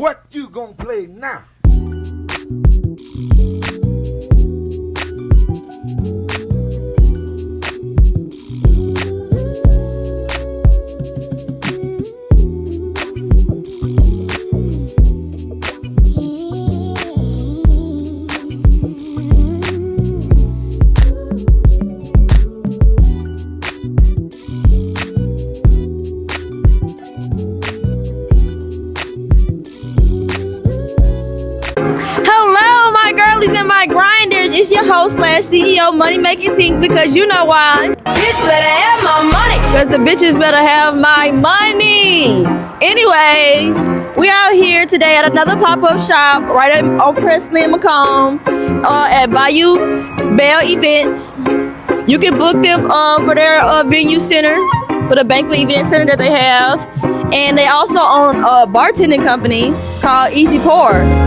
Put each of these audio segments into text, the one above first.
What you gonna play now? It's your host / CEO Makin Tink, because you know why. Bitch better have my money. Because the bitches better have my money. Anyways, we are here today at another pop-up shop right on Presley and McComb at By U Belle Events. You can book them for their venue center, for the banquet event center that they have. And they also own a bartending company called Eazie.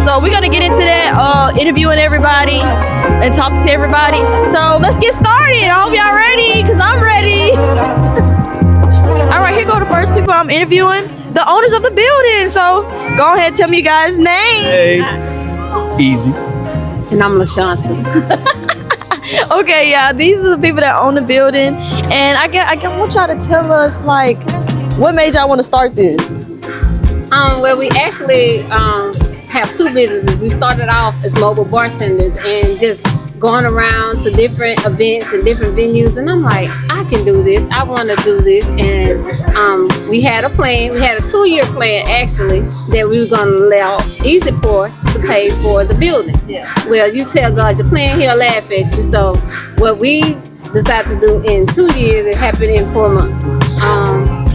So we're gonna get into that, interviewing everybody and talking to everybody. So let's get started. I hope y'all ready, cause I'm ready. All right, here go the first people I'm interviewing, the owners of the building. So go ahead and tell me you guys' name. Hey, Eazie. And I'm Lashanta. Okay, yeah, these are the people that own the building, and I want y'all to tell us, like, what made y'all want to start this? Well, we actually have two businesses. We started off as mobile bartenders and just going around to different events and different venues, and I'm like, I can do this. I want to do this. And we had a plan. We had a 2-year plan, actually, that we were going to allow Eazie to pay for the building. Yeah. Well, you tell God your plan, he'll laugh at you. So what we decided to do in 2 years, it happened in 4 months.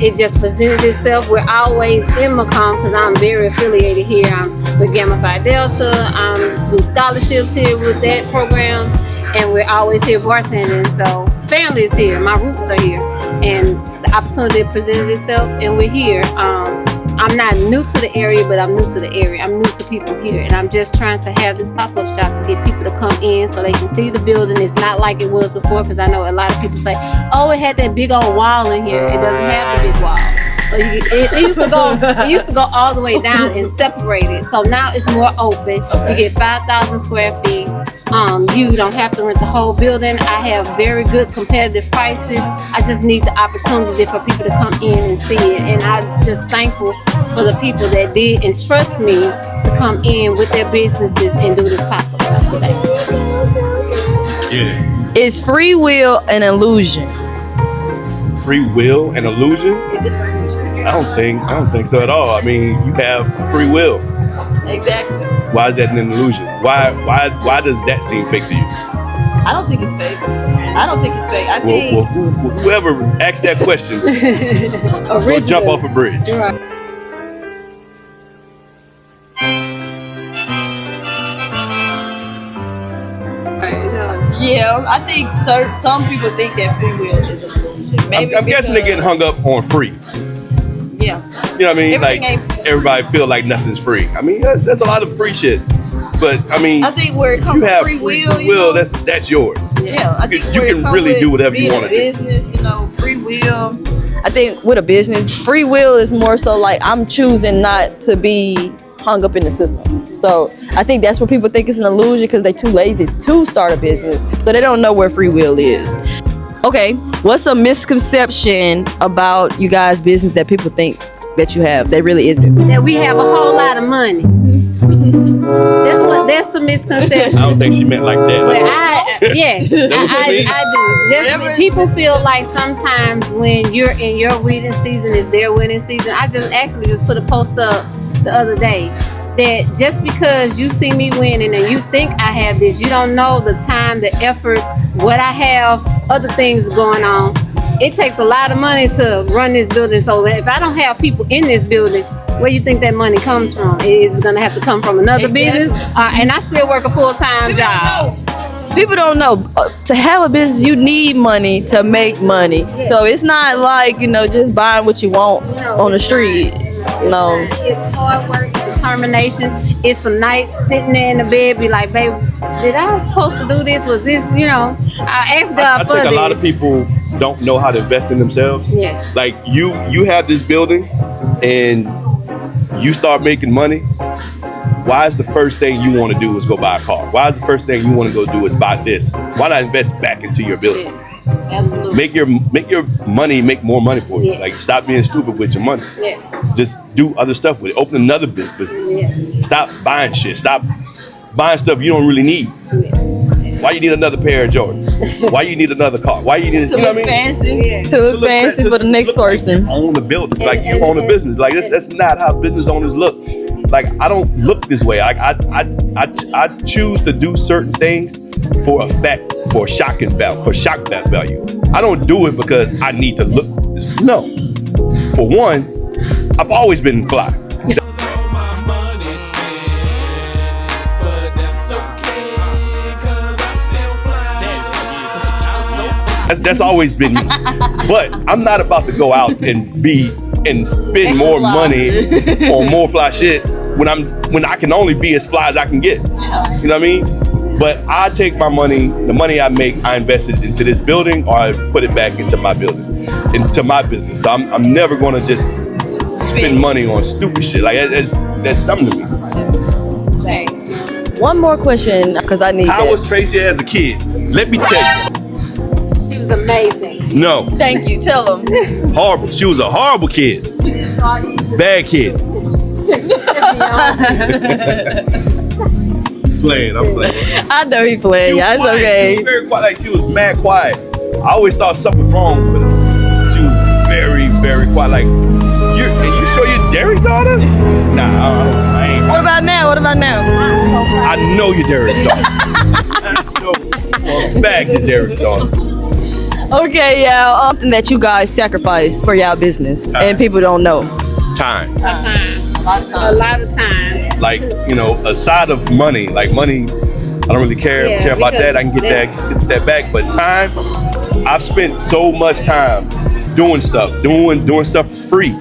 It just presented itself. We're always in McComb because I'm very affiliated here. I'm with Gamma Phi Delta. I do scholarships here with that program, and we're always here bartending. So family is here. My roots are here, and the opportunity presented itself, and we're here. I'm not new to the area, but I'm new to the area. I'm new to people here, and I'm just trying to have this pop-up shop to get people to come in so they can see the building. It's not like it was before, because I know a lot of people say, oh, it had that big old wall in here. It doesn't have the big wall. So it used to go all the way down and separate it. So now it's more open. Okay. You get 5,000 square feet. You don't have to rent the whole building. I have very good competitive prices. I just need the opportunity for people to come in and see it. And I'm just thankful for the people that did entrust me to come in with their businesses and do this pop-up shop today. Yeah. Is free will an illusion? Free will and illusion? Is it an illusion? I don't think so at all. I mean, you have free will. Exactly. Why is that an illusion? Why does that seem fake to you? I don't think it's fake. I think Well, whoever asked that question will jump off a bridge. Right. Yeah, I think some people think that free will is an illusion. Maybe I'm guessing they're getting hung up on free. Yeah. You know what I mean? Everything like ain't free. everybody feel like nothing's free. I mean, that's a lot of free shit. But I mean, I think where it comes you have from free will, will, that's yours. Yeah, I think You where it can comes really with do whatever you being want a to do. business, free will. I think with a business, free will is more so like I'm choosing not to be hung up in the system. So I think that's what people think is an illusion, because they're too lazy to start a business, so they don't know where free will is. Okay, what's a misconception about you guys' business that people think that you have that really isn't? That we have a whole lot of money. That's the misconception. I don't think she meant like that. But yes, I do. Whatever. People feel like sometimes when you're in your winning season is their winning season. I just put a post up the other day that just because you see me winning and you think I have this, you don't know the time, the effort, what I have, other things going on. It takes a lot of money to run this building. So if I don't have people in this building, where you think that money comes from? It's gonna have to come from another business, and I still work a full-time job. People don't know. To have a business, you need money to make money. So it's not like, just buying what you want on the street. No. It's hard work, determination. It's some nights sitting there in the bed, be like, babe, did I supposed to do this? Was this, I asked God for this. I think a lot of people don't know how to invest in themselves. Yes. Like you have this building and you start making money, why is the first thing you want to do is go buy a car? Why is the first thing you want to go do is buy this? Why not invest back into your building? Yes, absolutely. Make your money make more money for you. Yes. Like, stop being stupid with your money. Yes. Just do other stuff with it. Open another business. Yes. Stop buying shit. Stop buying stuff you don't really need. Yes. Why you need another pair of Jordans? Why you need another car? Why you need, To you know look what I mean? fancy. Yeah. To look fancy for the next person. You own a building, like you own a business. Like that's not how business owners look. Like, I don't look this way. Like I choose to do certain things for effect, for shock value. I don't do it because I need to look this way. No. For one, I've always been fly. That's always been me. But I'm not about to go out and spend more money on more fly shit when I can only be as fly as I can get. You know what I mean? But I take my money, the money I make, I invest it into this building, or I put it back into my building, into my business. So I'm never gonna just spend money on stupid shit. Like, that's dumb to me. One more question, because I need How that. was Tracy as a kid? Let me tell you. She was amazing. No. Thank you. Tell them. Horrible. She was a horrible kid. Bad kid. I'm playing. I know he playing. Yeah, it's okay. She was very quiet. Like, she was mad quiet. I always thought something was wrong with her. She was very, very quiet. Like, you sure you're Derek's daughter? Nah, I ain't. What about now? I know you're Derek's daughter. I know for a fact you're Derek's daughter. Okay, yeah. Something that you guys sacrifice for y'all business and people don't know. Time. A lot of time. Like, aside of money, like money, I don't really care about that. I can get that back. But time, I've spent so much time doing stuff for free.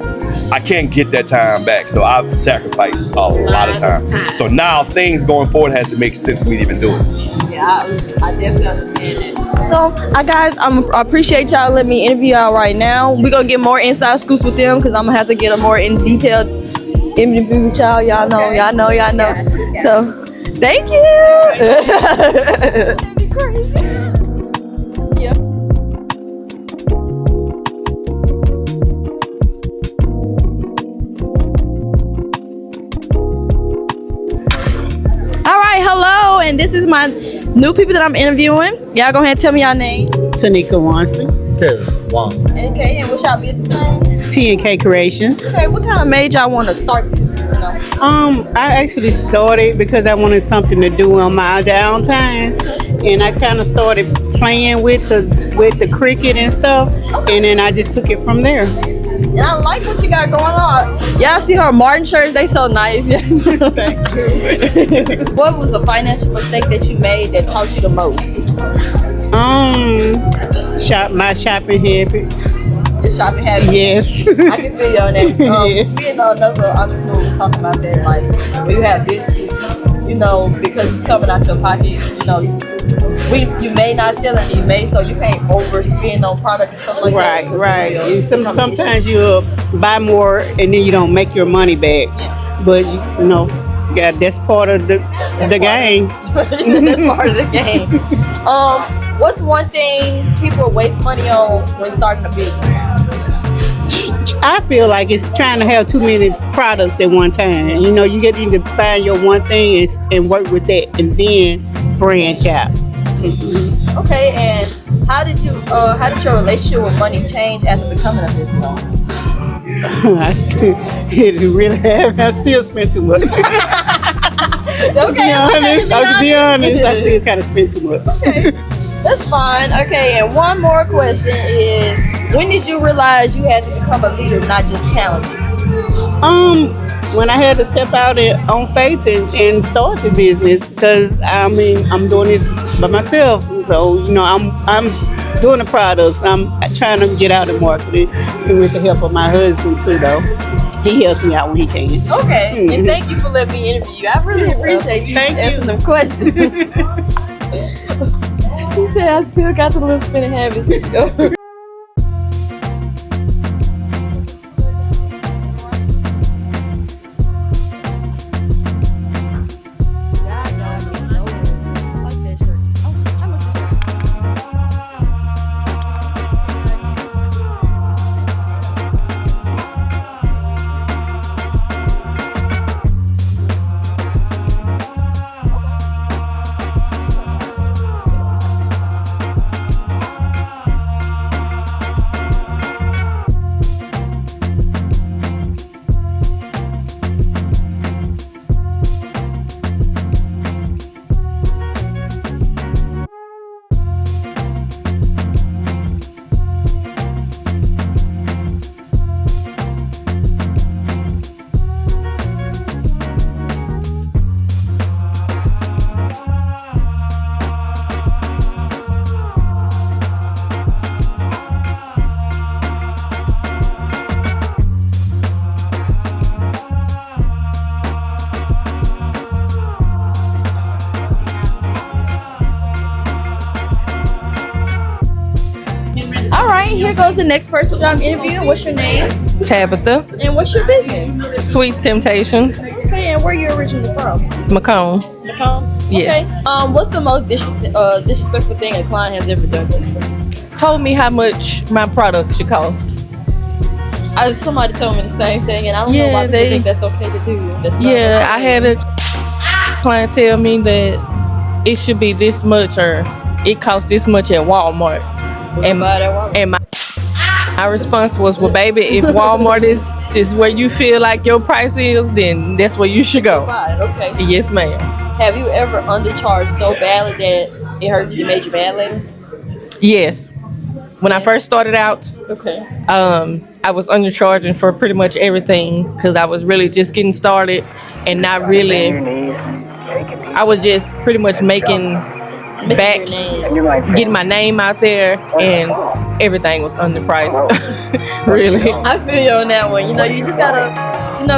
I can't get that time back. So I've sacrificed a lot of time. So now things going forward has to make sense for me to even do it. Yeah, I definitely understand that. So, guys, I appreciate y'all letting me interview y'all right now. We're going to get more inside scoops with them because I'm going to have to get a more in detailed interview with y'all. Y'all know. Yeah. So, thank you. That'd be crazy. Yep. All right, hello, and this is my new people that I'm interviewing. Y'all go ahead and tell me y'all name. Tonika Wansley, Wansley. Okay, and what's y'all business name? T&K Creations. Okay, what kind of made y'all want to start this? I actually started because I wanted something to do on my downtime, and I kind of started playing with the cricket and stuff, and then I just took it from there. And I like what you got going on. Y'all see her Martin shirts? They so nice. Thank you. What was the financial mistake that you made that taught you the most? My shopping habits. Your shopping habits? Yes. I can feel you on that. Yes. Me and another entrepreneur was talking about that. Like, when you have business, because it's coming out your pocket, you may not sell it, so you can't overspend on product and stuff like that. Right. And sometimes you buy more and then you don't make your money back. Yeah. But that's part of the game. That's part of the game. What's one thing people waste money on when starting a business? I feel like it's trying to have too many products at one time. You need to find your one thing and work with that, and then branch out. Okay, and how did your relationship with money change after becoming a business owner? I still spend too much. To be honest, I still kind of spend too much. Okay. That's fine. Okay, and one more question is, when did you realize you had to become a leader, not just talented? When I had to step out on faith and start the business, because I'm doing this by myself. So I'm doing the products. I'm trying to get out and market it, and with the help of my husband too, though. He helps me out when he can. Okay, and thank you for letting me interview you. I really appreciate you answering them questions. She said I still got the little spinning habits. goes the next person that I'm interviewing. What's your name? Tabitha, And what's your business? Sweets Temptations, Okay, and where you originally from? McComb. McComb? Yes. Okay. What's the most disrespectful thing a client has ever done to you? Told me how much my product should cost. Somebody told me the same thing, and I don't know why people think that's okay to do. That's not okay. I had a client tell me that it should be this much or it costs this much at Walmart. And my response was, well, baby, if Walmart is where you feel like your price is, then that's where you should go. Fine, okay. Yes, ma'am. Have you ever undercharged so badly that it hurt you, made you mad later? Yes. When I first started out, Okay. I was undercharging for pretty much everything because I was really just getting started and not really. I was just pretty much making back, getting my name out there, and everything was underpriced. Really. I feel you on that one. You just gotta,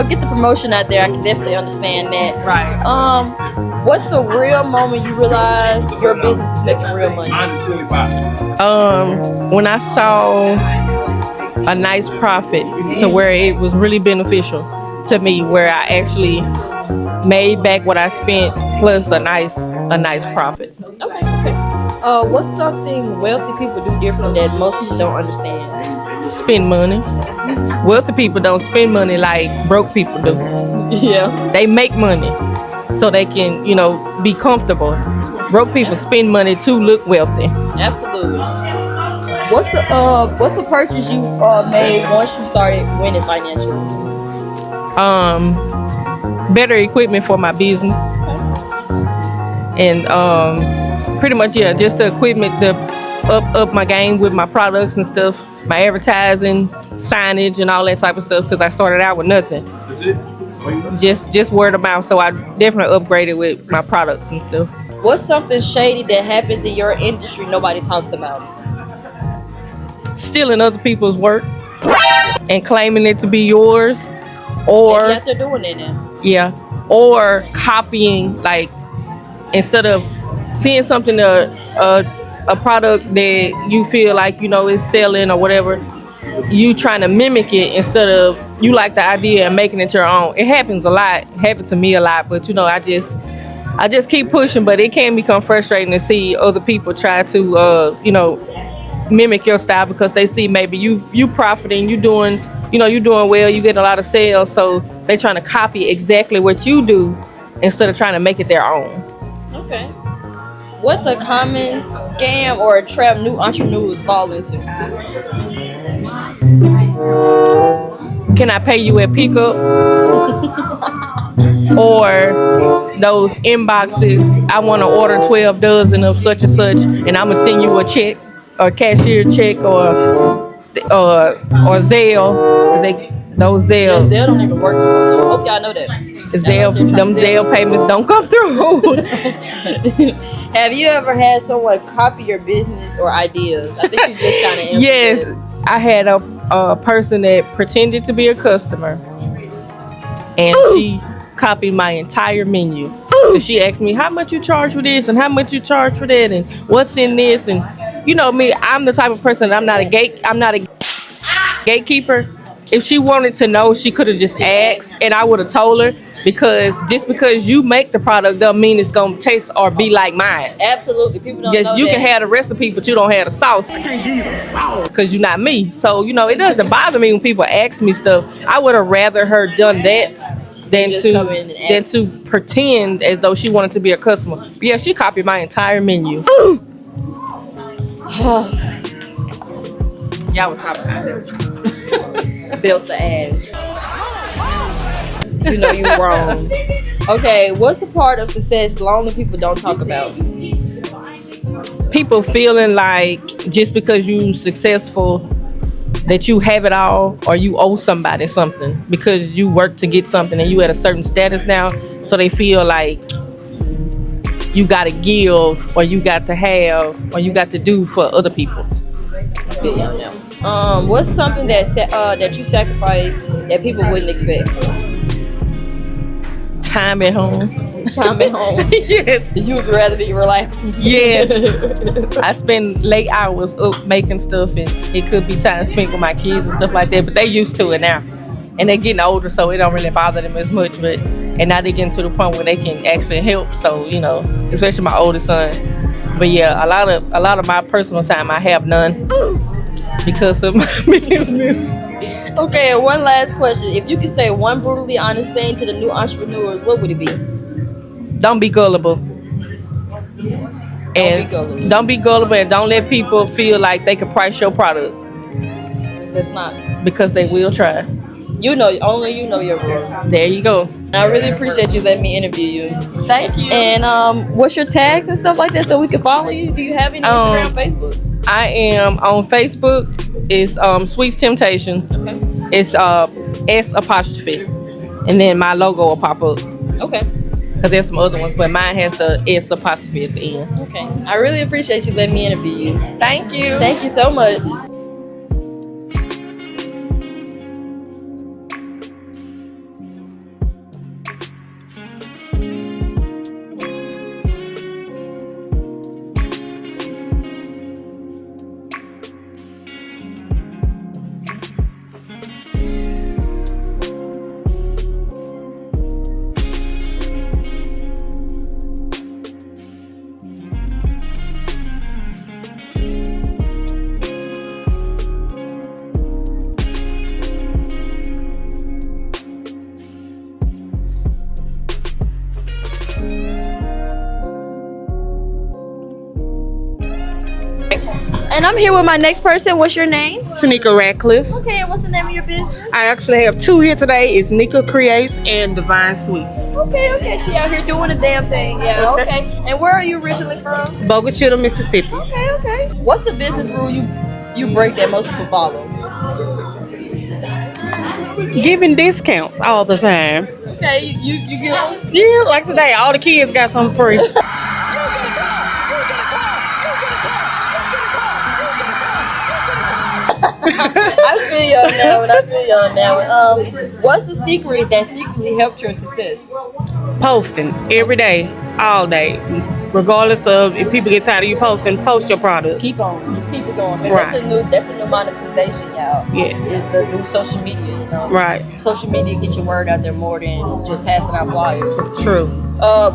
get the promotion out there. I can definitely understand that. Right. What's the real moment you realize your business is making real money? When I saw a nice profit to where it was really beneficial to me, where I actually made back what I spent plus a nice profit. Okay. What's something wealthy people do different that most people don't understand? Spend money. Wealthy people don't spend money like broke people do. Yeah. They make money so they can, be comfortable. Broke people spend money to look wealthy. Absolutely. What's the purchase you made once you started winning financially? Better equipment for my business. And pretty much just the equipment to up my game with my products and stuff, my advertising, signage and all that type of stuff, because I started out with nothing. Just word of mouth, so I definitely upgraded with my products and stuff. What's something shady that happens in your industry nobody talks about? Stealing other people's work and claiming it to be yours, or They out there doing that now. Or copying, like instead of seeing something a product that you feel like is selling or whatever, you trying to mimic it instead of you like the idea and making it your own. It happens a lot. It happened to me a lot, but I just keep pushing. But it can become frustrating to see other people try to mimic your style because they see maybe you profiting, you doing well, you get a lot of sales, so they trying to copy exactly what you do instead of trying to make it their own. Okay. What's a common scam or a trap new entrepreneurs fall into? Can I pay you at pickup? Or those inboxes, I want to order 12 dozen of such and such, and I'm gonna send you a check, or cashier check, or Zelle. Those Zelle. Zelle don't even work anymore, so I hope y'all know that. Zelle payments don't come through. Have you ever had someone copy your business or ideas? I think you just kind of answered Yes, it. I had a person that pretended to be a customer, and she copied my entire menu. So she asked me how much you charge for this and how much you charge for that and what's in this, and me, I'm the type of person, I'm not a gatekeeper. If she wanted to know, she could have just asked and I would have told her, because just because you make the product doesn't mean it's gonna taste or be like mine. Absolutely, people don't know Yes, you that. can have the recipe, but you don't have the sauce. I can't give you the sauce because you're not me. So it doesn't bother me when people ask me stuff. I would have rather her done that than to pretend as though she wanted to be a customer. But yeah, she copied my entire menu. Y'all was copying that. Built the ass. You wrong. Okay, what's a part of success lonely people don't talk about? People feeling like just because you successful that you have it all, or you owe somebody something because you work to get something and you at a certain status now, so they feel like you got to give or you got to have or you got to do for other people. Yeah. What's something that you sacrifice that people wouldn't expect? Time at home. time at home. Yes. You would rather be relaxing. Yes. I spend late hours up making stuff, and it could be time spent with my kids and stuff like that, but they used to it now. And they're getting older, so it don't really bother them as much, and now they're getting to the point where they can actually help, so, you know, especially my oldest son. But yeah, a lot of my personal time, I have none because of my business. Okay, one last question. If you could say one brutally honest thing to the new entrepreneurs, what would it be? Don't be gullible. Don't be gullible, and don't let people feel like they can price your product. That's not. Because they will try. You know, only you know your worth. There you go. I really appreciate you letting me interview you. Thank you. And what's your tags and stuff like that so we can follow you? Do you have any Instagram, Facebook? I am on Facebook. It's Sweets Temptation. Okay. It's S apostrophe, and then my logo will pop up. Okay. Because there's some other ones, but mine has the S apostrophe at the end. Okay. I really appreciate you letting me interview you. Thank you. Thank you so much. And I'm here with my next person. What's your name? Tonika Ratcliffe. Okay, and what's the name of your business? I actually have two here today. It's Nika Creates and Divine Sweets. Okay, she out here doing a damn thing. Yeah, okay. And where are you originally from? Bogachita, Mississippi. Okay. What's the business rule you break that most people follow? Giving discounts all the time. Okay, you get one? Yeah, like today, all the kids got something free. I feel you on that one. What's the secret that secretly helped your success? Posting every day, all day. Regardless of if people get tired of you posting, post your product. Keep on. Just keep it going. Right. That's a new monetization, y'all. Yes. It's the new social media, you know. Right. Social media get your word out there more than just passing out flyers. True.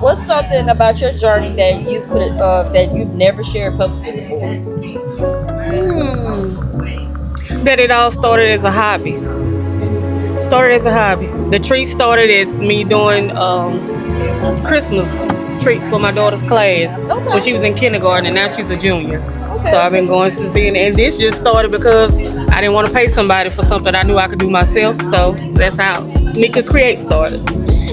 What's something about your journey that you could that you've never shared publicly before? That it all started as a hobby. The treat started as me doing Christmas treats for my daughter's class when she was in kindergarten, and now she's a junior. Okay. So I've been going since then, and this just started because I didn't want to pay somebody for something I knew I could do myself. So that's how Nika Create started.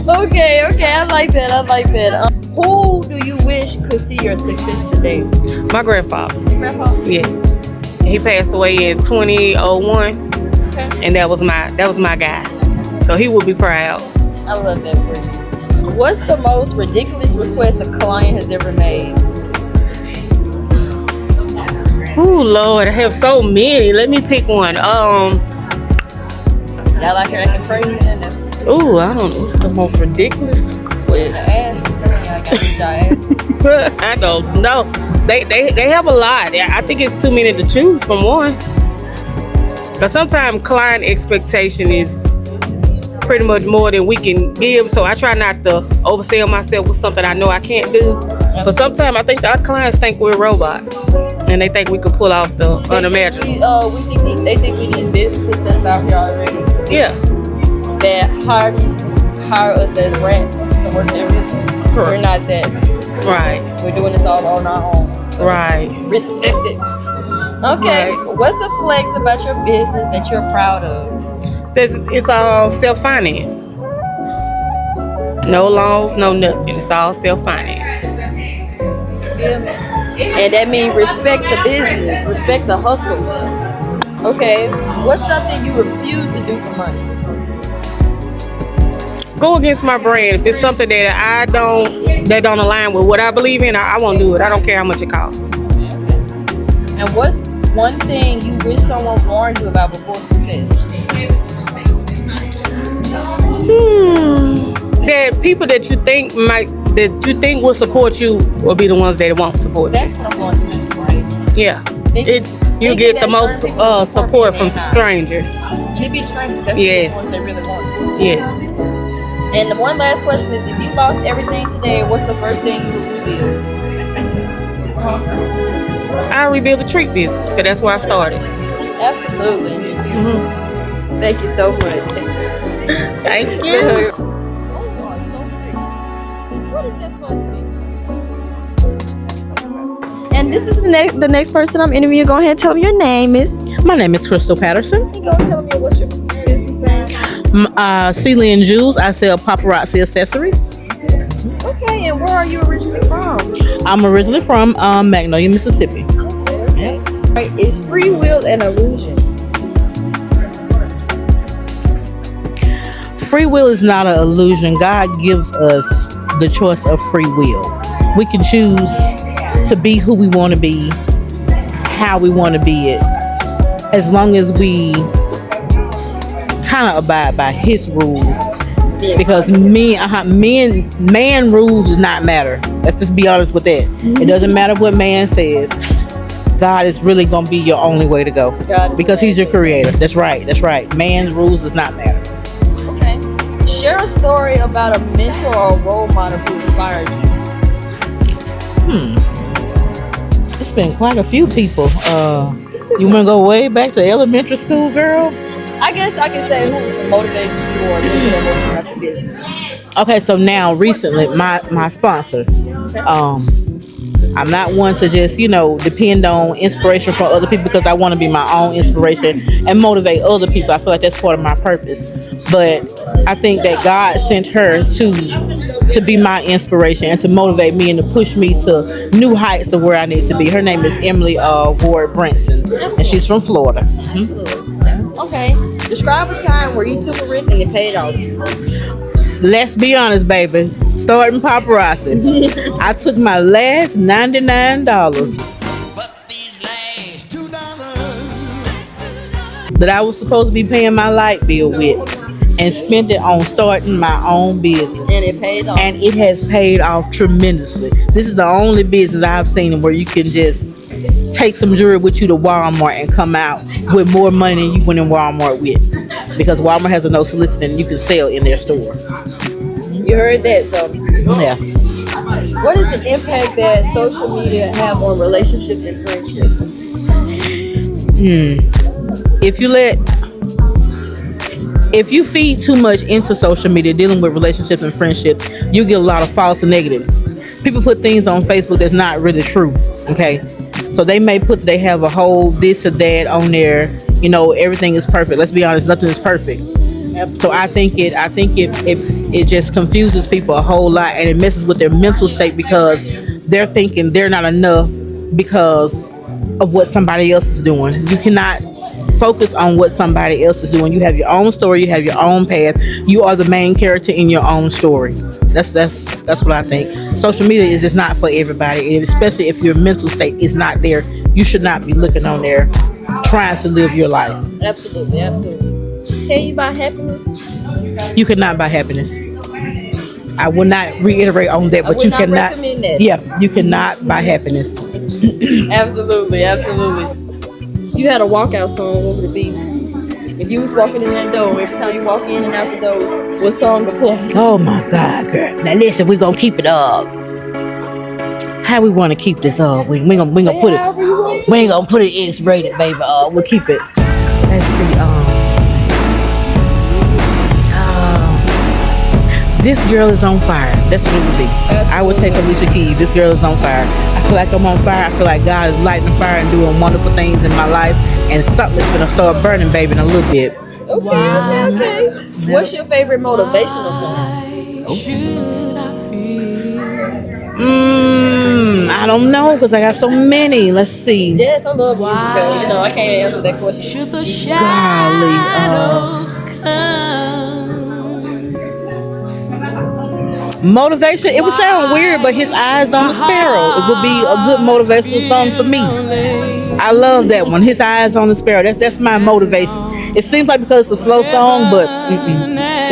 Okay, I like that. Who do you wish could see your success today? My grandfather. Your grandpa? Yes. He passed away in 2001, and that was my guy. So he would be proud. I love that for you. What's the most ridiculous request a client has ever made? Oh Lord, I have so many. Let me pick one. Y'all like her acting crazy? I don't know. What's the most ridiculous request? I don't know. They have a lot. I think it's too many to choose from one. But sometimes client expectation is pretty much more than we can give. So I try not to oversell myself with something I know I can't do. But sometimes I think our clients think we're robots, and they think we can pull off the unimaginable. They think we these businesses that's out here already. Yeah. That hire us as rats to work their business. Correct. We're not that. Right. We're doing this all on our own. So right. Respect it. Okay. Right. What's a flex about your business that you're proud of? It's all self-financed. No loans, no nothing. It's all self-financed. And that means respect the business, respect the hustle. Okay. What's something you refuse to do for money? Go against my brand. If it's something that don't align with what I believe in, I won't do it. I don't care how much it costs. And what's one thing you wish someone warned you about before success? That people that you think will support you will be the ones that won't support you. That's what I'm going to mention, right? Yeah. You Thinking get the that most certain people support from may not. strangers. And it be strangers. That's Yes. the ones that really want you. Yes. And the one last question is, if you lost everything today, what's the first thing you would rebuild? I rebuild the treat business because that's where I started. Absolutely. Thank you so much. Thank you. What is this supposed to be? And this is the next person I'm interviewing. Go ahead and tell me your name, Miss. My name is Crystal Patterson. You go tell me what's your business name. Celia and Jules. I sell paparazzi accessories. Okay, and where are you originally from? I'm originally from Magnolia, Mississippi. Okay. Right, is free will an illusion? Free will is not an illusion. God gives us the choice of free will. We can choose to be who we want to be, how we want to be it, as long as we kind of abide by His rules. Because man rules does not matter. Let's just be honest with that. It doesn't matter what man says. God is really gonna be your only way to go because He's your creator. That's right. Man's rules does not matter. Okay. Share a story about a mentor or role model who inspired you. It's been quite a few people. You wanna go way back to elementary school, girl? I guess I can say who motivated you or mentor about your business. Okay, so now recently, my sponsor. I'm not one to just, depend on inspiration from other people because I want to be my own inspiration and motivate other people. I feel like that's part of my purpose. But I think that God sent her to be my inspiration and to motivate me and to push me to new heights of where I need to be. Her name is Emily Ward Brinson, and she's from Florida. Okay. Describe a time where you took a risk and it paid off. Let's be honest, baby. Starting paparazzi. I took my last $99 that I was supposed to be paying my light bill with and spent it on starting my own business. And it paid off. And it has paid off tremendously. This is the only business I've seen where you can just take some jewelry with you to Walmart and come out with more money than you went in Walmart with. Because Walmart has a no soliciting you can sell in their store. You heard that, so. Yeah. What is the impact that social media have on relationships and friendships? If you feed too much into social media dealing with relationships and friendships, you get a lot of false negatives. People put things on Facebook that's not really true. Okay. So they may put they have a whole this or that on there. Everything is perfect. Let's be honest, nothing is perfect. So I think it just confuses people a whole lot and it messes with their mental state because they're thinking they're not enough because of what somebody else is doing. You cannot focus on what somebody else is doing. You have your own story, you have your own path. You are the main character in your own story. That's what I think. Social media is just not for everybody, and especially if your mental state is not there. You should not be looking on there trying to live your life. Absolutely. Can you buy happiness? You cannot buy happiness. I will not reiterate on that, but you cannot. Yeah, you cannot buy happiness. Absolutely. You had a walkout song, what would it be? If you was walking in that door, every time you walk in and out the door, what song to play? Oh my God, girl. Now listen, we're gonna keep it up. How we wanna keep this up? We ain't gonna put it. We ain't gonna put it X-rated, baby. We'll keep it. Let's see. This girl is on fire. That's what it would be. Absolutely. I would take Alicia Keys. This girl is on fire. I feel like I'm on fire. I feel like God is lighting the fire and doing wonderful things in my life. And something's gonna start burning, baby, in a little bit. Okay. What's your favorite motivational song? I don't know because I got so many. Let's see. Yes, I love music, so I can't answer that question. Golly. Motivation, it would sound weird, but His Eyes on the Sparrow. It would be a good motivational song for me. I love that one. His Eyes on the Sparrow. That's my motivation. It seems like because it's a slow song, but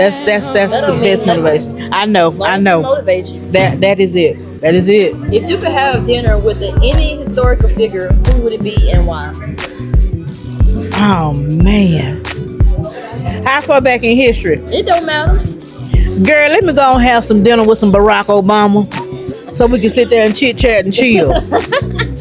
That's the best motivation. I know. Motivate you. That is it. That is it. If you could have dinner with any historical figure, who would it be and why? Oh man. How far back in history? It don't matter. Girl, let me go and have some dinner with some Barack Obama so we can sit there and chit chat and chill.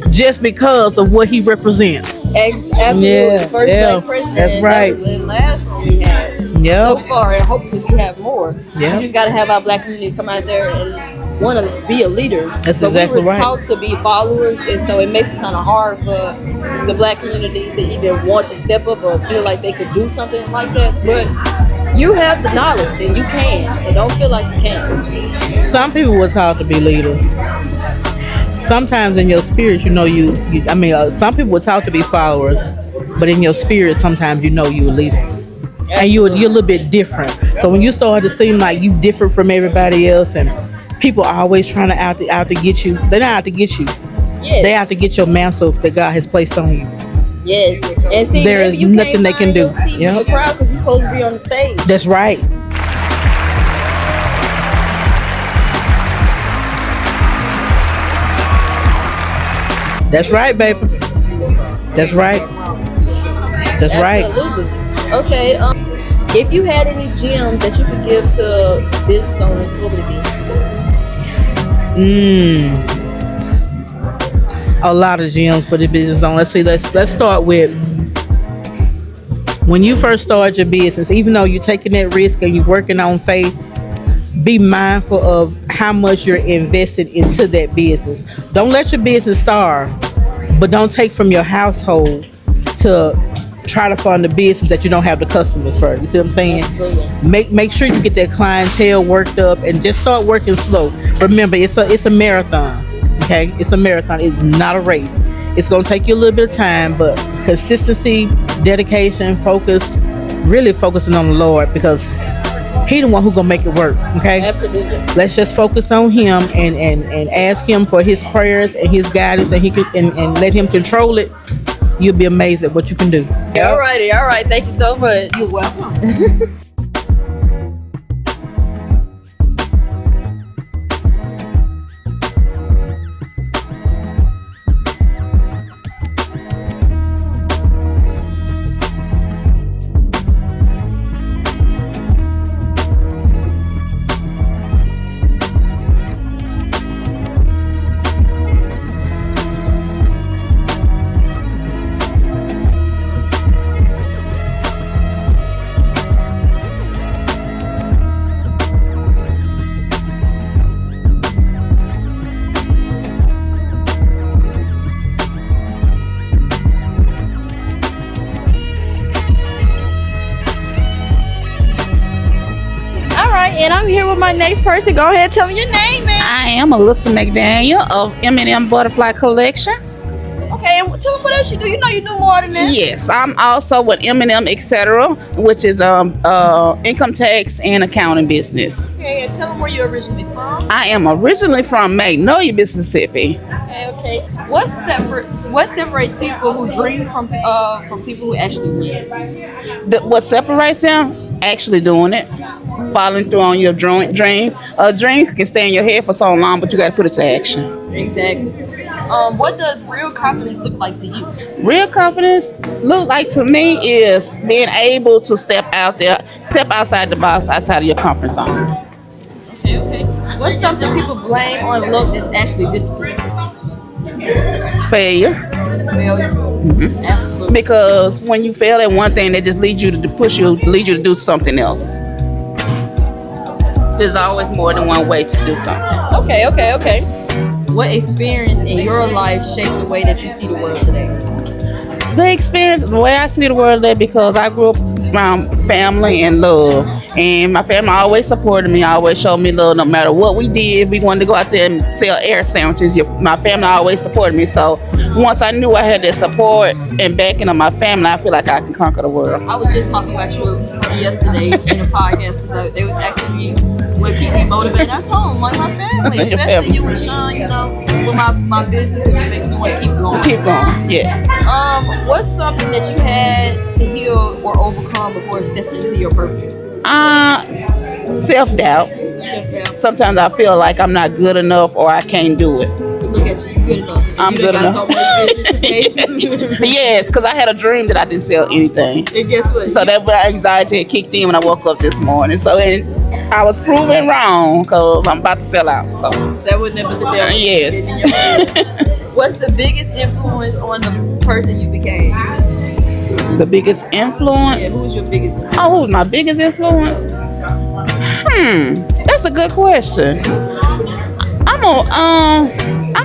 Just because of what he represents. Absolutely. Yeah, First black president. that's right. That was the last one we had. Yep. So far, and hopefully we have more. Yep. We just got to have our black community come out there and want to be a leader. That's but exactly we were right. taught to be followers, and so it makes it kind of hard for the black community to even want to step up or feel like they could do something like that. But you have the knowledge and you can, so don't feel like you can't. Some people were taught to be leaders. Sometimes in your spirit, some people were taught to be followers, but in your spirit, sometimes you're a leader. And you're a little bit different. So when you start to seem like you different from everybody else, and people are always trying to out to get you, they're not out to get you. Yes. They out to get your mantle that God has placed on you. Yes. And see, There maybe is you nothing can't they can find do. your seat in Yep. the crowd because you're supposed to be on the stage. That's right. That's right, baby. That's right. That's right. Absolutely. Okay. If you had any gems that you could give to business owners, what would it be? A lot of gems for the business owner. Let's see. Let's start with when you first start your business. Even though you're taking that risk and you're working on faith, be mindful of how much you're invested into that business. Don't let your business starve, but don't take from your household to try to fund the business that you don't have the customers for. You see what I'm saying? Absolutely. Make sure you get that clientele worked up and just start working slow. Remember, it's a marathon. Okay, it's a marathon. It's not a race. It's gonna take you a little bit of time, but consistency, dedication, focus, really focusing on the Lord, because He the one who gonna make it work. Okay. Absolutely. Let's just focus on Him and ask Him for His prayers and His guidance, and and let Him control it. You'll be amazed at what you can do. All right. Thank you so much. You're welcome. And I'm here with my next person. Go ahead, tell me your name, man. I am Malissa McDaniel of M&M Butterfly Collection. Okay, and tell me what else you do. You know you do more than that. Yes, I'm also with M&M Etc., which is income tax and accounting business. Okay, and tell them where you're originally from. I am originally from Magnolia, Mississippi. Okay. What separates people who dream from people who actually win? What separates them? Actually doing it. Following through on your dream. Dreams can stay in your head for so long, but you got to put it to action. Exactly. What does real confidence look like to you? Real confidence look like to me is being able to step outside the box, outside of your comfort zone. Okay. What's something people blame on luck that's actually discipline? Failure. Mm-hmm. Absolutely. Because when you fail at one thing, that just leads you to lead you to do something else. There's always more than one way to do something. Okay. What experience in your life shaped the way that you see the world today? The way I see the world today, because I grew up around family and love. And my family always supported me, always showed me love no matter what we did. We wanted to go out there and sell air sandwiches. My family always supported me. So once I knew I had that support and backing of my family, I feel like I can conquer the world. I was just talking about you yesterday in a podcast because they was asking me what keep me motivated. I told them, like, my family, especially you and Sean, with my business, and it makes me want to keep going. Keep going, yes. What's something that you had to heal or overcome before stepping into your purpose? self-doubt. Sometimes I feel like I'm not good enough or I can't do it. Look at you, you good enough. I'm you good got enough. so much business today. Yes, because I had a dream that I didn't sell anything. And guess what? So that anxiety had kicked in when I woke up this morning. So I was proven wrong because I'm about to sell out. So That would never the devil. yes. What's the biggest influence on the person you became? The biggest Yeah, influence. who's your biggest influence? Oh, who's my biggest influence? That's a good question. I'm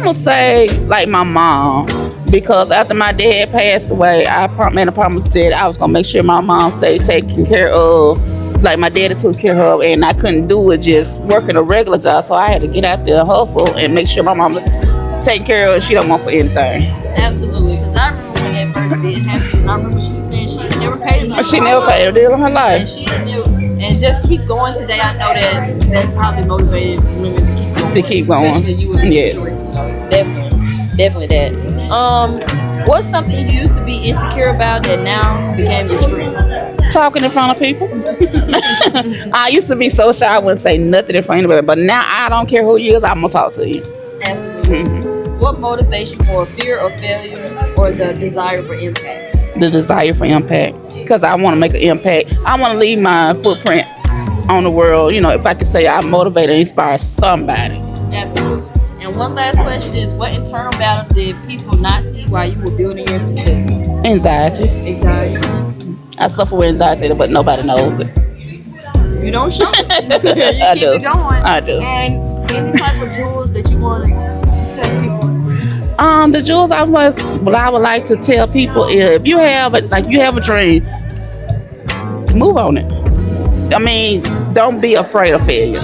gonna say like my mom, because after my dad passed away, I made a promise that I was gonna make sure my mom stayed taken care of. Like my daddy took care of, and I couldn't do it just working a regular job, so I had to get out there and hustle and make sure my mom taken care of. She don't want for anything. Absolutely, because I remember when that first did happen, and I remember she was saying she never paid me. She never paid a deal in her And life. she knew, and just keep going today. I know that probably motivated women to keep going. To keep going. Especially you with Yes. maturity, so definitely that. What's something you used to be insecure about that now became your strength? Talking in front of people. I used to be so shy I wouldn't say nothing in front of anybody, but now I don't care who you is, I'm gonna talk to you. Absolutely. What motivates you more, fear of failure or the desire for impact? The desire for impact, because I want to make an impact. I want to leave my footprint on the world. You know, if I could say I motivate and inspire somebody. Absolutely. And one last question is, what internal battle did people not see while you were building your success? Anxiety. Anxiety. I suffer with anxiety, but nobody knows it. You don't show it. You I keep do. it going. I do. And any type of jewels that you want to tell people? The jewels I would like to tell people is, if you have a dream, move on it. I mean, don't be afraid of failure.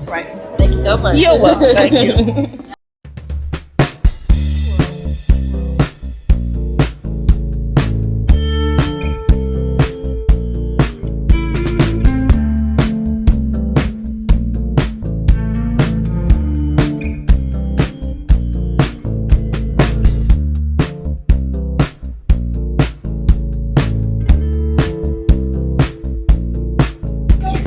Right. Thank you so much. You're welcome. Thank you.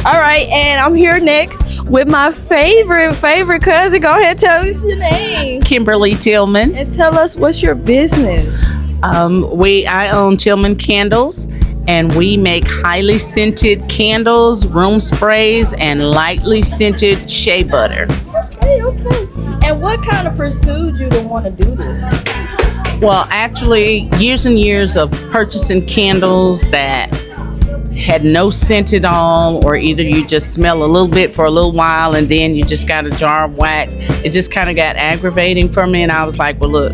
All right, and I'm here next with my favorite cousin. Go ahead, tell us your name Kimberly Tillman. and tell us what's your business. I own Tillman Candles, and we make highly scented candles, room sprays, and lightly scented shea butter. Okay. And what kind of pursued you to want to do this? Well, actually, years and years of purchasing candles that had no scent at all, or either you just smell a little bit for a little while and then you just got a jar of wax. It just kind of got aggravating for me, and I was like, well, look,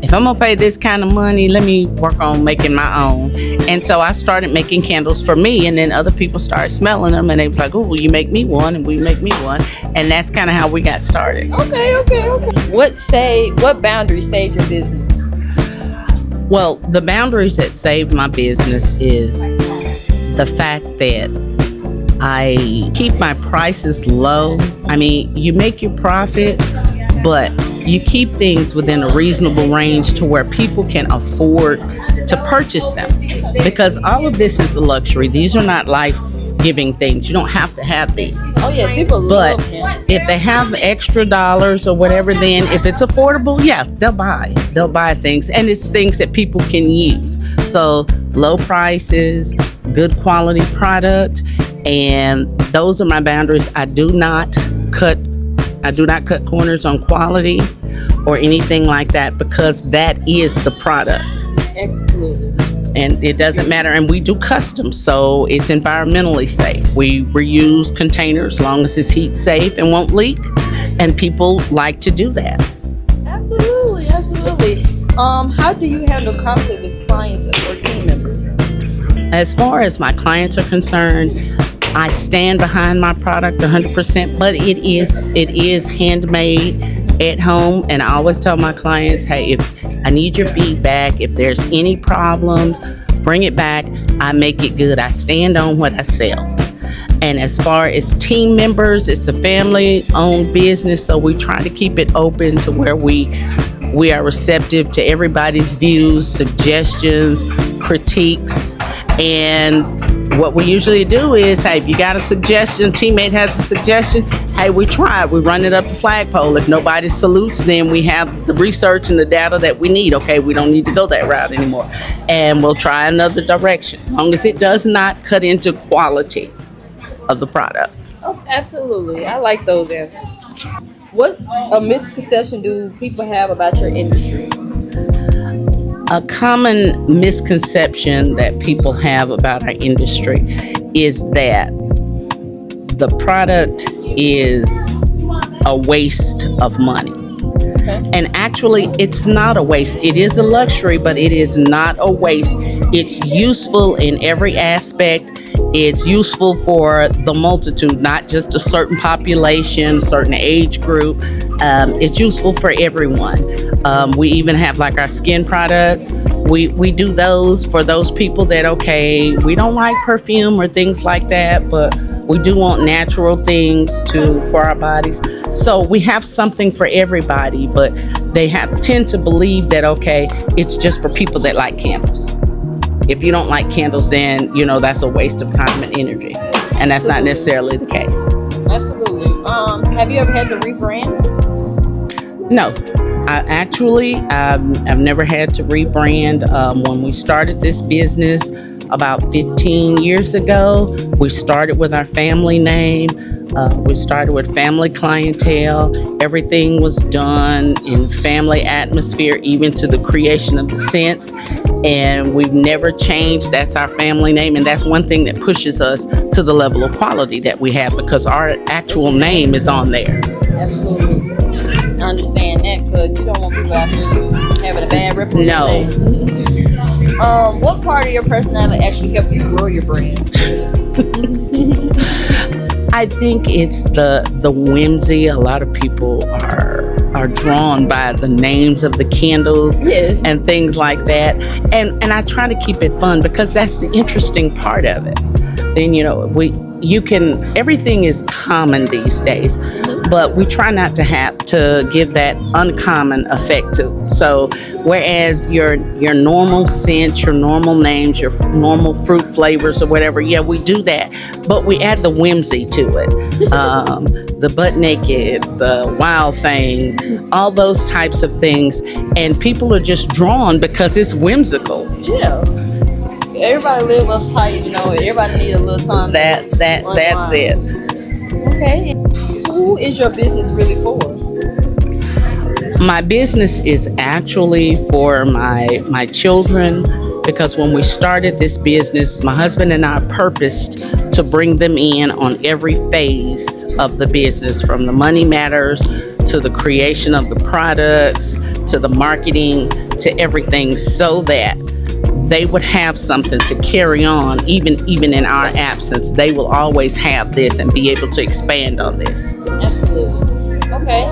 if I'm gonna pay this kind of money, let me work on making my own. And so I started making candles for me, and then other people started smelling them, and they was like, oh, will you make me one? And we make me one. And that's kind of how we got started. Okay. What boundaries saved your business? Well, the boundaries that saved my business is the fact that I keep my prices low. I mean, you make your profit, but you keep things within a reasonable range to where people can afford to purchase them. Because all of this is a luxury. These are not life-giving things. You don't have to have these. Oh yeah, people But love them. if they have extra dollars or whatever, then if it's affordable, yeah, they'll buy things, and it's things that people can use. So low prices, good quality product, and those are my boundaries. I do not cut corners on quality or anything like that, because that is the product. Absolutely. And it doesn't matter. And we do custom, so it's environmentally safe. We reuse containers as long as it's heat safe and won't leak. And people like to do that. Absolutely. How do you handle conflict with clients or team members? As far as my clients are concerned, I stand behind my product 100%, but it is handmade at home. And I always tell my clients, hey, if I need your feedback, if there's any problems, bring it back. I make it good. I stand on what I sell. And as far as team members, it's a family-owned business, so we try to keep it open to where we are receptive to everybody's views, suggestions, critiques, And what we usually do is, hey, if you got a suggestion, teammate has a suggestion, hey, we try it. We run it up the flagpole. If nobody salutes, then we have the research and the data that we need. Okay, we don't need to go that route anymore. And we'll try another direction, as long as it does not cut into quality of the product. Oh, absolutely. I like those answers. What's a misconception do people have about your industry? A common misconception that people have about our industry is that the product is a waste of money. And actually, it's not a waste. It is a luxury, but it is not a waste. It's useful in every aspect. It's useful for the multitude, not just a certain population, certain age group. It's useful for everyone. We even have like our skin products. We do those for those people that, okay, we don't like perfume or things like that, but we do want natural things for our bodies. So we have something for everybody, but they tend to believe that, okay, it's just for people that like candles. If you don't like candles, then, that's a waste of time and energy. And that's not necessarily the case. Absolutely. Have you ever had to rebrand? No. I've never had to rebrand. When we started this business about 15 years ago, we started with our family name. We started with family clientele. Everything was done in family atmosphere, even to the creation of the scents. And we've never changed. That's our family name. And that's one thing that pushes us to the level of quality that we have, because our actual name is on there. Absolutely. I understand that, because you don't want people out here having a bad reputation. No. What part of your personality actually helped you grow your brand? I think it's the whimsy. A lot of people are drawn by the names of the candles, yes, and things like that. And I try to keep it fun, because that's the interesting part of it. Then everything is common these days, but we try not to have to give that uncommon effect to. So whereas your normal scents, your normal names, your normal fruit flavors or whatever, yeah, we do that, but we add the whimsy to it. The butt naked, the wild thing, all those types of things, and people are just drawn because it's whimsical. Yeah. Everybody live uptight, everybody need a little time. That's it. Okay. Who is your business really for? My business is actually for my children, because when we started this business, my husband and I purposed to bring them in on every phase of the business, from the money matters to the creation of the products to the marketing to everything, so that they would have something to carry on, even in our absence. They will always have this and be able to expand on this. Absolutely. Okay.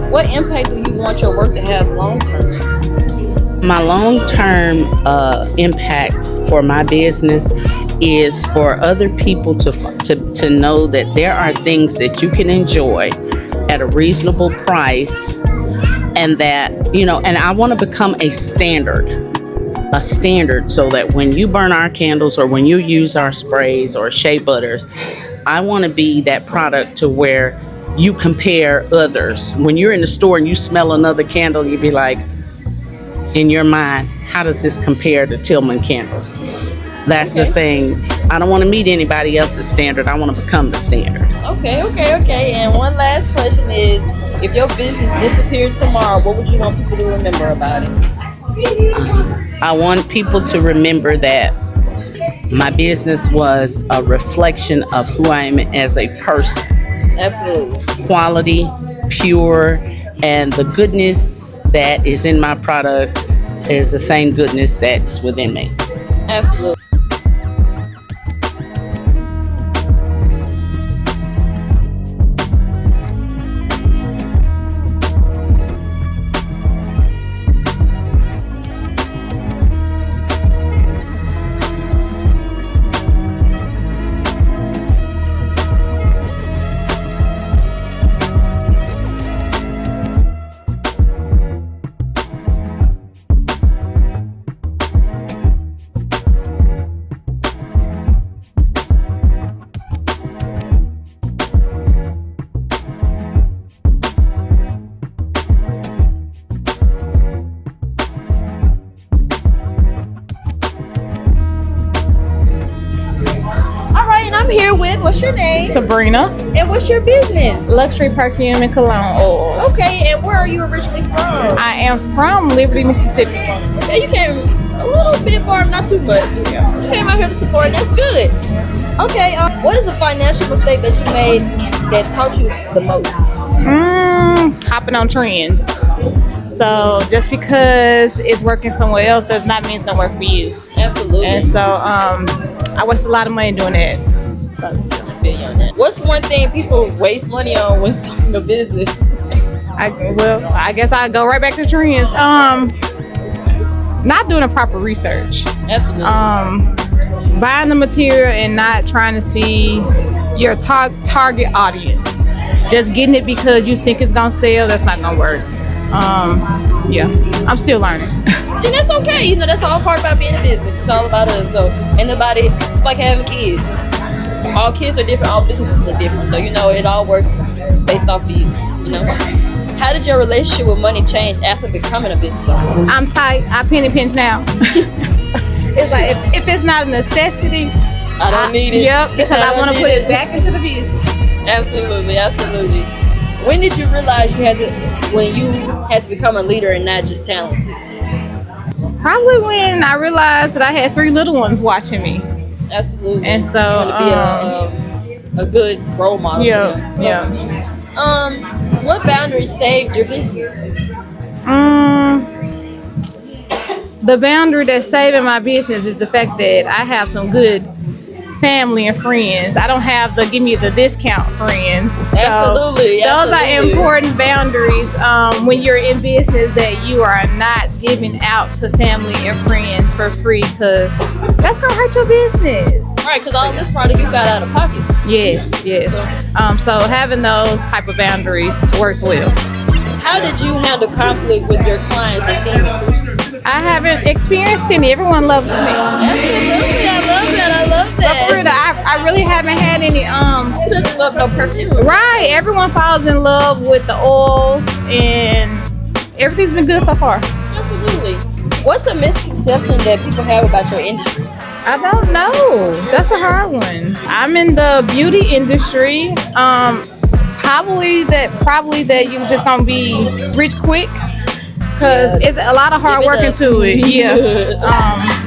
What impact do you want your work to have long term? My long-term impact for my business is for other people to know that there are things that you can enjoy at a reasonable price, and that, and I want to become a standard, so that when you burn our candles or when you use our sprays or shea butters, I want to be that product to where you compare others. When you're in the store and you smell another candle, you'd be like, in your mind, how does this compare to Tillman candles? That's the thing. I don't want to meet anybody else's standard. I want to become the standard. Okay. And one last question is, if your business disappeared tomorrow, what would you want people to remember about it? I want people to remember that my business was a reflection of who I am as a person. Absolutely. Quality, pure, and the goodness that is in my product is the same goodness that's within me. Absolutely. Sabrina. And what's your business? Luxury perfume and cologne oils. Okay, and where are you originally from? I am from Liberty, Mississippi. Okay, you came a little bit far, not too much. You came out here to support, and that's good. Okay, what is a financial mistake that you made that taught you the most? Hopping on trends. So just because it's working somewhere else does not mean it's gonna work for you. Absolutely. And so I waste a lot of money doing that. So what's one thing people waste money on when starting a business? I guess I go right back to trends. Not doing a proper research. Absolutely. Buying the material and not trying to see your target audience. Just getting it because you think it's gonna sell, that's not gonna work. Yeah, I'm still learning. And that's okay. You know, that's all part about being a business. It's all about us. So it's like having kids. All kids are different, all businesses are different. So, you know, it all works based off of you, you know. How did your relationship with money change after becoming a business owner? I'm tight. I penny pinch now. It's like, if it's not a necessity, I don't need it. Yep, because I want to put it back into the business. Absolutely, absolutely. When did you realize when you had to become a leader and not just talented? Probably when I realized that I had 3 little ones watching me. Absolutely. And so, to be a good role model. Yeah, yeah. What boundaries saved your business? The boundary that's saving my business is the fact that I have some good family and friends. I don't have the give me the discount friends. So absolutely. Those are important boundaries when you're in business, that you are not giving out to family and friends for free, because that's gonna hurt your business. Right, because all this product you got out of pocket. Yes. So having those type of boundaries works well. How did you handle conflict with your clients and team members? I haven't experienced any. Everyone loves me. Absolutely, I love that. But for real, I really haven't had any. Who doesn't love no perfume? Right, everyone falls in love with the oils, and everything's been good so far. Absolutely. What's a misconception that people have about your industry? I don't know. That's a hard one. I'm in the beauty industry. Probably that you're just gonna be rich quick, because it's a lot of hard work into it. Yeah.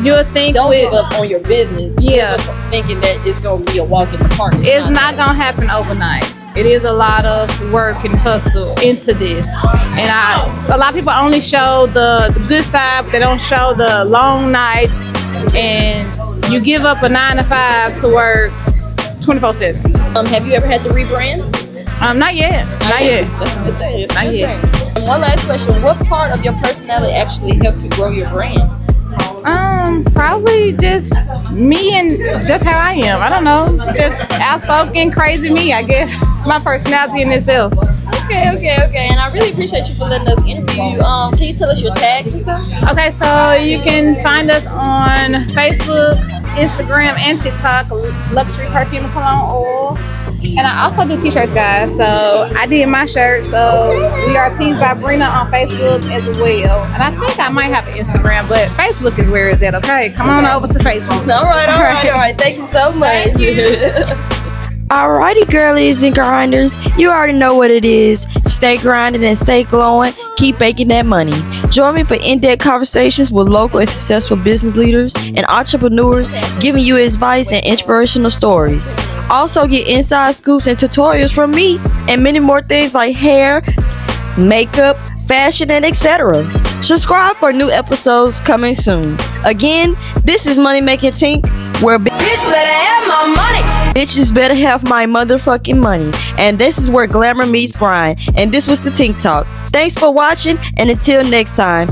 You'll think don't give up on your business. Yeah. Thinking that it's gonna be a walk in the park. It's not gonna happen overnight. It is a lot of work and hustle into this, and a lot of people only show the good side, but they don't show the long nights, and you give up a 9 to 5 to work 24/7. Have you ever had to rebrand? Not yet. Not yet. That's a good thing. Not yet. And one last question: what part of your personality actually helped you grow your brand? Probably just me and just how I am. I don't know. Just outspoken, crazy me, I guess. My personality in itself. Okay. And I really appreciate you for letting us interview you. Can you tell us your tags and stuff? Okay, so you can find us on Facebook, Instagram, and TikTok, Luxury Perfume and Cologne Oils. And I also do t-shirts, guys. So I did my shirt. So we are Tees by Brina on Facebook as well. And I think I might have an Instagram, but Facebook is where it's at. Okay, come on over to Facebook. All right. Thank you so much. Thank you. Alrighty, girlies and grinders, you already know what it is. Stay grinding and stay glowing. Keep making that money. Join me for in-depth conversations with local and successful business leaders and entrepreneurs, giving you advice and inspirational stories. Also get inside scoops and tutorials from me and many more things like hair, makeup, fashion, and etc. Subscribe for new episodes coming soon. Again, this is Makin Tink, where Bitch better have my money. bitches better have my motherfucking money. And this is where glamour meets grind. And this was the Tink Talk. Thanks for watching, and until next time,